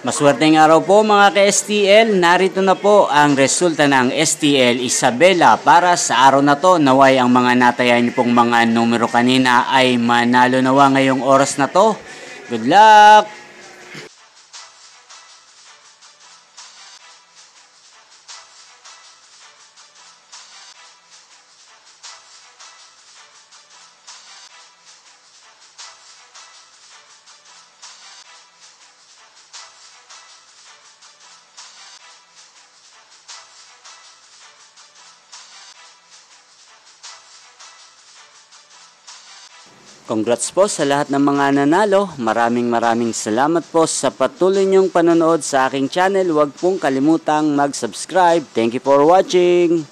Maswerteng araw po mga ka-STL, narito na po ang resulta ng STL Isabela para sa araw na to. Naway ang mga natayan niyo pong mga numero kanina ay manalo nawa ngayong oras na to. Good luck! Congrats po sa lahat ng mga nanalo. Maraming salamat po sa patuloy niyong panonood sa aking channel. Huwag pong kalimutang mag-subscribe. Thank you for watching.